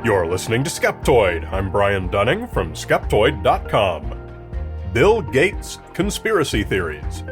You're listening to Skeptoid. I'm Brian Dunning from Skeptoid.com. Bill Gates Conspiracy Theories.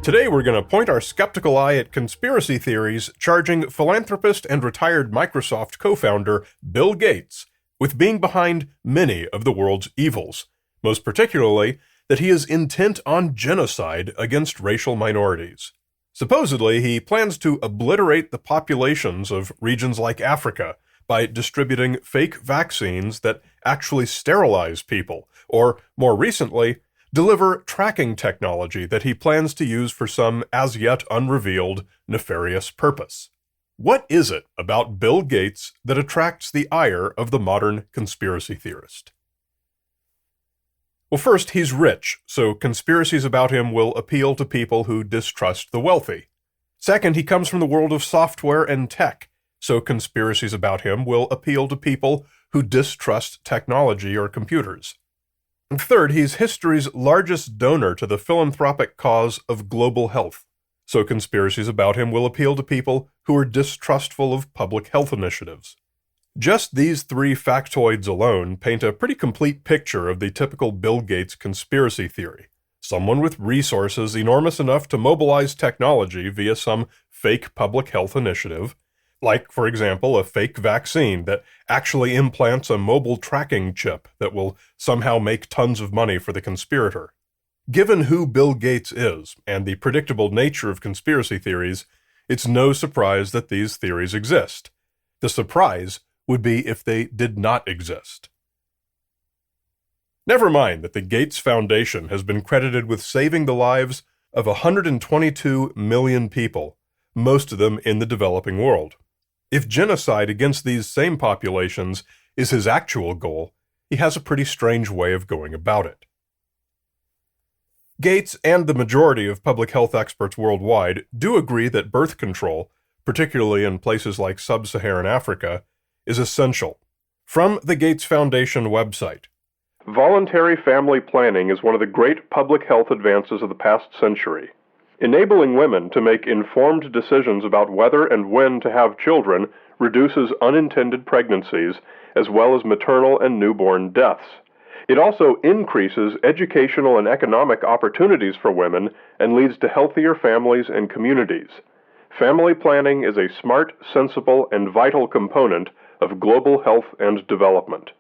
Today we're going to point our skeptical eye at conspiracy theories charging philanthropist and retired Microsoft co-founder Bill Gates with being behind many of the world's evils, most particularly that he is intent on genocide against racial minorities. Supposedly, he plans to obliterate the populations of regions like Africa by distributing fake vaccines that actually sterilize people, or, more recently, deliver tracking technology that he plans to use for some as-yet unrevealed nefarious purpose. What is it about Bill Gates that attracts the ire of the modern conspiracy theorist? Well, first, he's rich, so conspiracies about him will appeal to people who distrust the wealthy. Second, he comes from the world of software and tech, so conspiracies about him will appeal to people who distrust technology or computers. And third, he's history's largest donor to the philanthropic cause of global health, so conspiracies about him will appeal to people who are distrustful of public health initiatives. Just these three factoids alone paint a pretty complete picture of the typical Bill Gates conspiracy theory. Someone with resources enormous enough to mobilize technology via some fake public health initiative, like, for example, a fake vaccine that actually implants a mobile tracking chip that will somehow make tons of money for the conspirator. Given who Bill Gates is, and the predictable nature of conspiracy theories, it's no surprise that these theories exist. The surprise would be if they did not exist. Never mind that the Gates Foundation has been credited with saving the lives of 122 million people, most of them in the developing world. If genocide against these same populations is his actual goal, he has a pretty strange way of going about it. Gates and the majority of public health experts worldwide do agree that birth control, particularly in places like sub-Saharan Africa, is essential. From the Gates Foundation website, voluntary family planning is one of the great public health advances of the past century. Enabling women to make informed decisions about whether and when to have children reduces unintended pregnancies as well as maternal and newborn deaths. It also increases educational and economic opportunities for women and leads to healthier families and communities. Family planning is a smart, sensible, and vital component of global health and development.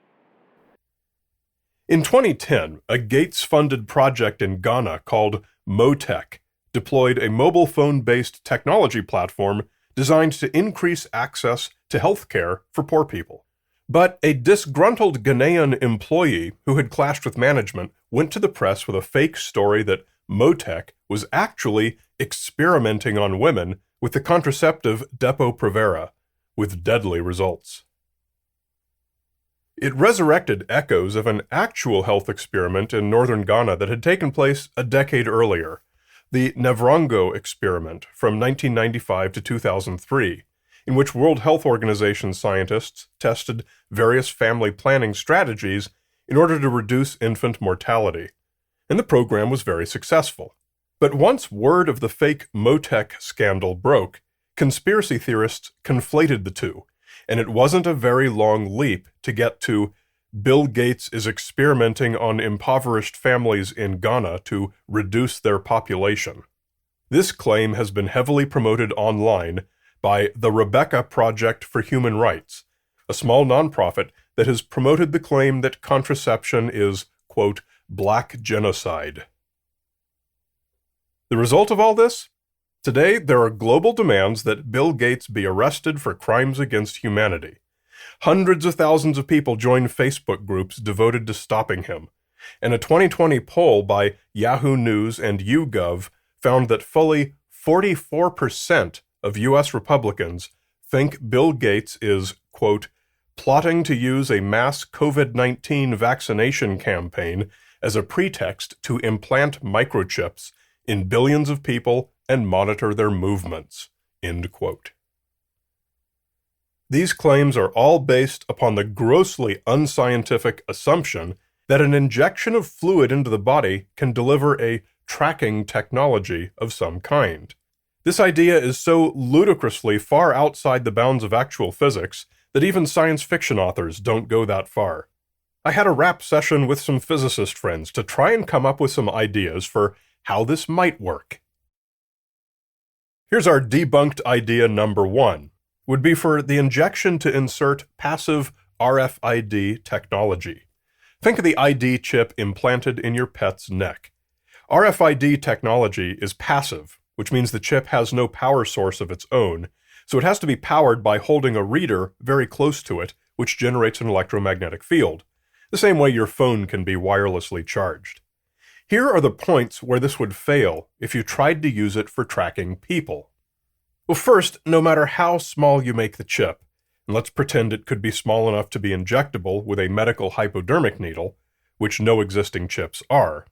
In 2010, a Gates-funded project in Ghana called MoTech deployed a mobile phone-based technology platform designed to increase access to health care for poor people. But a disgruntled Ghanaian employee who had clashed with management went to the press with a fake story that MoTech was actually experimenting on women with the contraceptive Depo-Provera, with deadly results. It resurrected echoes of an actual health experiment in northern Ghana that had taken place a decade earlier, the Nevrongo experiment from 1995 to 2003, in which World Health Organization scientists tested various family planning strategies in order to reduce infant mortality, and the program was very successful. But once word of the fake MoTech scandal broke, conspiracy theorists conflated the two, and it wasn't a very long leap to get to Bill Gates is experimenting on impoverished families in Ghana to reduce their population. This claim has been heavily promoted online by the Rebecca Project for Human Rights, a small nonprofit that has promoted the claim that contraception is, quote, black genocide. The result of all this? Today, there are global demands that Bill Gates be arrested for crimes against humanity. Hundreds of thousands of people join Facebook groups devoted to stopping him, and a 2020 poll by Yahoo News and YouGov found that fully 44% of U.S. Republicans think Bill Gates is, quote, plotting to use a mass COVID-19 vaccination campaign as a pretext to implant microchips in billions of people and monitor their movements, end quote. These claims are all based upon the grossly unscientific assumption that an injection of fluid into the body can deliver a tracking technology of some kind. This idea is so ludicrously far outside the bounds of actual physics that even science fiction authors don't go that far. I had a rap session with some physicist friends to try and come up with some ideas for how this might work. Here's our debunked idea number 1, would be for the injection to insert passive RFID technology. Think of the ID chip implanted in your pet's neck. RFID technology is passive, which means the chip has no power source of its own, so it has to be powered by holding a reader very close to it, which generates an electromagnetic field, the same way your phone can be wirelessly charged. Here are the points where this would fail if you tried to use it for tracking people. Well, first, no matter how small you make the chip, and let's pretend it could be small enough to be injectable with a medical hypodermic needle, which no existing chips are,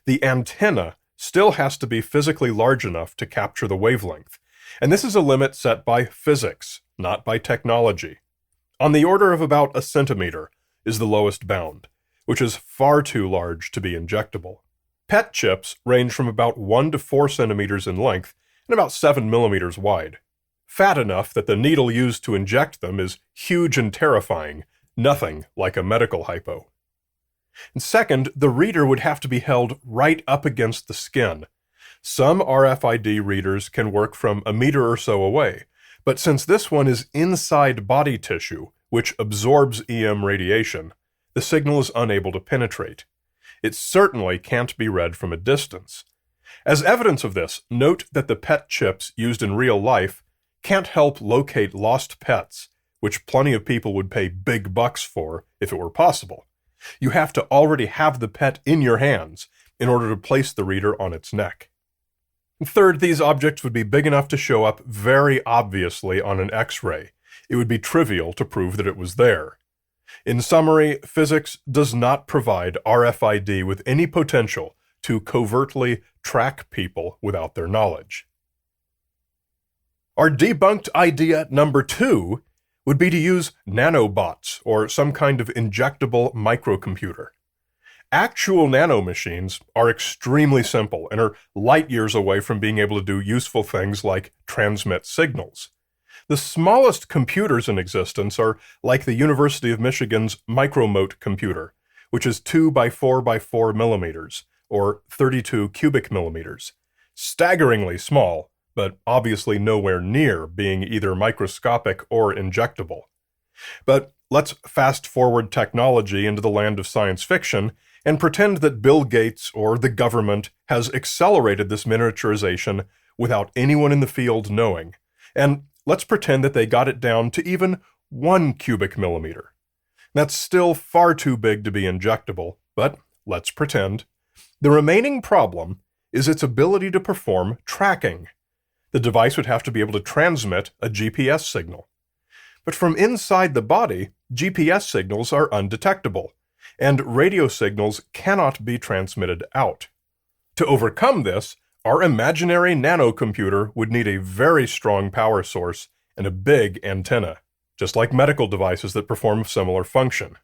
the antenna still has to be physically large enough to capture the wavelength, and this is a limit set by physics, not by technology. On the order of about a centimeter is the lowest bound, which is far too large to be injectable. PET chips range from about 1 to 4 centimeters in length and about 7 millimeters wide. Fat enough that the needle used to inject them is huge and terrifying, nothing like a medical hypo. And second, the reader would have to be held right up against the skin. Some RFID readers can work from a meter or so away, but since this one is inside body tissue, which absorbs EM radiation, the signal is unable to penetrate. It certainly can't be read from a distance. As evidence of this, note that the PET chips used in real life can't help locate lost pets, which plenty of people would pay big bucks for if it were possible. You have to already have the pet in your hands in order to place the reader on its neck. Third, these objects would be big enough to show up very obviously on an X-ray. It would be trivial to prove that it was there. In summary, physics does not provide RFID with any potential to covertly track people without their knowledge. Our debunked idea number 2 would be to use nanobots, or some kind of injectable microcomputer. Actual nanomachines are extremely simple and are light years away from being able to do useful things like transmit signals. The smallest computers in existence are like the University of Michigan's micromote computer, which is 2 by 4 by 4 millimeters, or 32 cubic millimeters. Staggeringly small, but obviously nowhere near being either microscopic or injectable. But let's fast forward technology into the land of science fiction and pretend that Bill Gates or the government has accelerated this miniaturization without anyone in the field knowing. And let's pretend that they got it down to even 1 cubic millimeter. That's still far too big to be injectable, but let's pretend. The remaining problem is its ability to perform tracking. The device would have to be able to transmit a GPS signal. But from inside the body, GPS signals are undetectable, and radio signals cannot be transmitted out. To overcome this, our imaginary nanocomputer would need a very strong power source and a big antenna, just like medical devices that perform a similar function.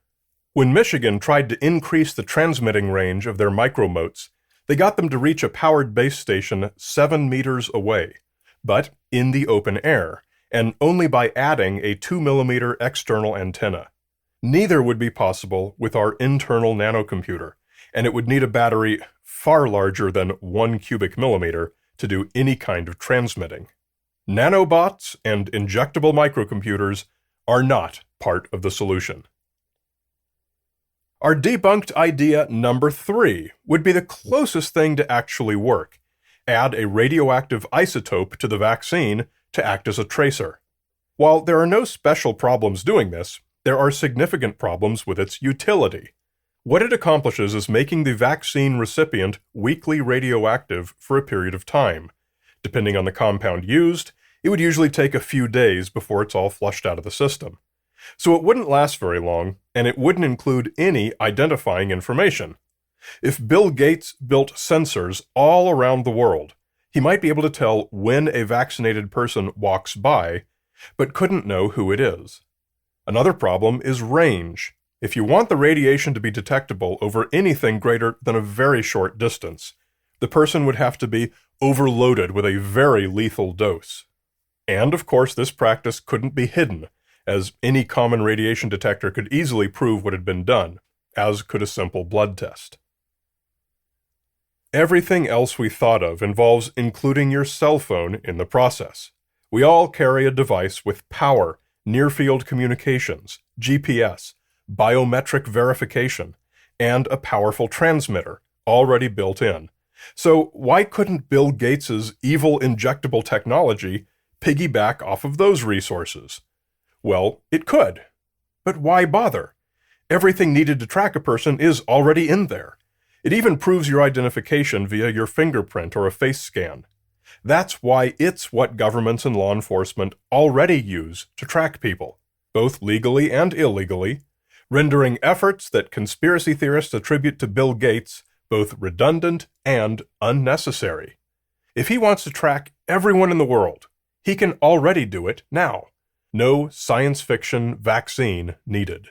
When Michigan tried to increase the transmitting range of their micromotes, they got them to reach a powered base station 7 meters away, but in the open air, and only by adding a 2 millimeter external antenna. Neither would be possible with our internal nanocomputer, and it would need a battery far larger than 1 cubic millimeter to do any kind of transmitting. Nanobots and injectable microcomputers are not part of the solution. Our debunked idea number 3 would be the closest thing to actually work. Add a radioactive isotope to the vaccine to act as a tracer. While there are no special problems doing this, there are significant problems with its utility. What it accomplishes is making the vaccine recipient weakly radioactive for a period of time. Depending on the compound used, it would usually take a few days before it's all flushed out of the system. So it wouldn't last very long, and it wouldn't include any identifying information. If Bill Gates built sensors all around the world, he might be able to tell when a vaccinated person walks by, but couldn't know who it is. Another problem is range. If you want the radiation to be detectable over anything greater than a very short distance, the person would have to be overloaded with a very lethal dose. And of course, this practice couldn't be hidden, as any common radiation detector could easily prove what had been done, as could a simple blood test. Everything else we thought of involves including your cell phone in the process. We all carry a device with power, near-field communications, GPS, biometric verification, and a powerful transmitter already built in. So why couldn't Bill Gates's evil injectable technology piggyback off of those resources? Well, it could. But why bother? Everything needed to track a person is already in there. It even proves your identification via your fingerprint or a face scan. That's why it's what governments and law enforcement already use to track people, both legally and illegally, rendering efforts that conspiracy theorists attribute to Bill Gates both redundant and unnecessary. If he wants to track everyone in the world, he can already do it now. No science fiction vaccine needed.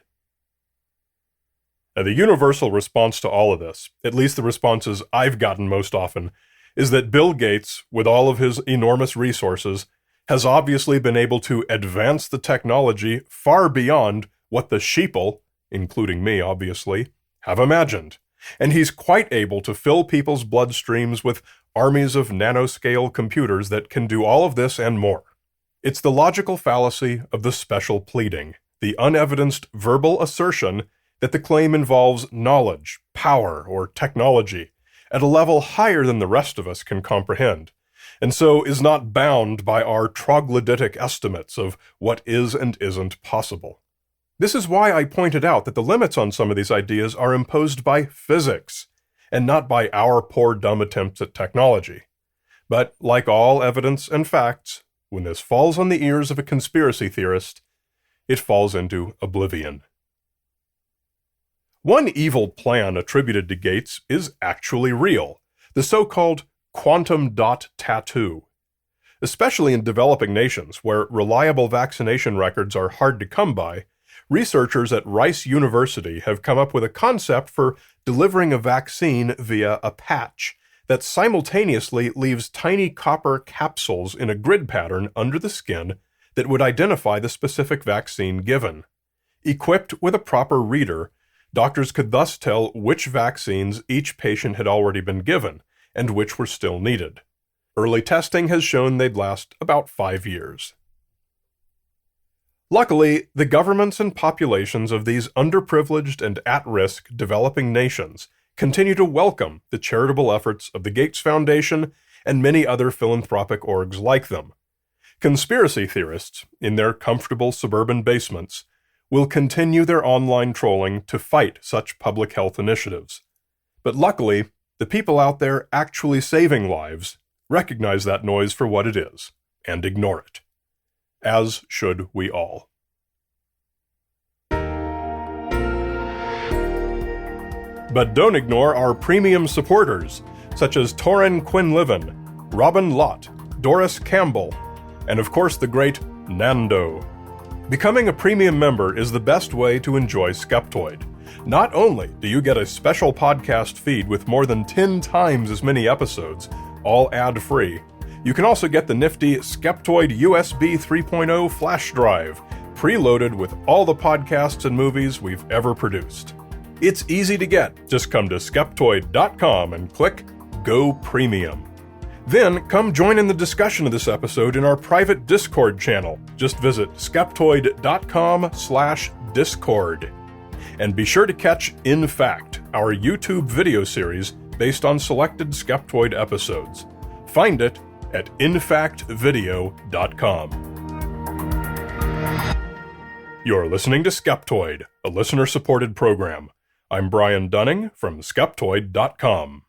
Now, the universal response to all of this, at least the responses I've gotten most often, is that Bill Gates, with all of his enormous resources, has obviously been able to advance the technology far beyond what the sheeple, including me obviously, have imagined. And he's quite able to fill people's bloodstreams with armies of nanoscale computers that can do all of this and more. It's the logical fallacy of the special pleading, the unevidenced verbal assertion that the claim involves knowledge, power, or technology at a level higher than the rest of us can comprehend, and so is not bound by our troglodytic estimates of what is and isn't possible. This is why I pointed out that the limits on some of these ideas are imposed by physics, and not by our poor dumb attempts at technology. But like all evidence and facts, when this falls on the ears of a conspiracy theorist, it falls into oblivion. One evil plan attributed to Gates is actually real, the so-called quantum dot tattoo. Especially in developing nations where reliable vaccination records are hard to come by, researchers at Rice University have come up with a concept for delivering a vaccine via a patch that simultaneously leaves tiny copper capsules in a grid pattern under the skin that would identify the specific vaccine given. Equipped with a proper reader, doctors could thus tell which vaccines each patient had already been given and which were still needed. Early testing has shown they'd last about 5 years. Luckily, the governments and populations of these underprivileged and at-risk developing nations continue to welcome the charitable efforts of the Gates Foundation and many other philanthropic orgs like them. Conspiracy theorists, in their comfortable suburban basements, will continue their online trolling to fight such public health initiatives. But luckily, the people out there actually saving lives recognize that noise for what it is and ignore it. As should we all. But don't ignore our premium supporters, such as Torrin Quinlivan, Robin Lott, Doris Campbell, and of course the great Nando. Becoming a premium member is the best way to enjoy Skeptoid. Not only do you get a special podcast feed with more than 10 times as many episodes, all ad-free, you can also get the nifty Skeptoid USB 3.0 flash drive, preloaded with all the podcasts and movies we've ever produced. It's easy to get. Just come to Skeptoid.com and click Go Premium. Then come join in the discussion of this episode in our private Discord channel. Just visit Skeptoid.com/Discord. And be sure to catch In Fact, our YouTube video series based on selected Skeptoid episodes. Find it at infactvideo.com. You're listening to Skeptoid, a listener-supported program. I'm Brian Dunning from Skeptoid.com.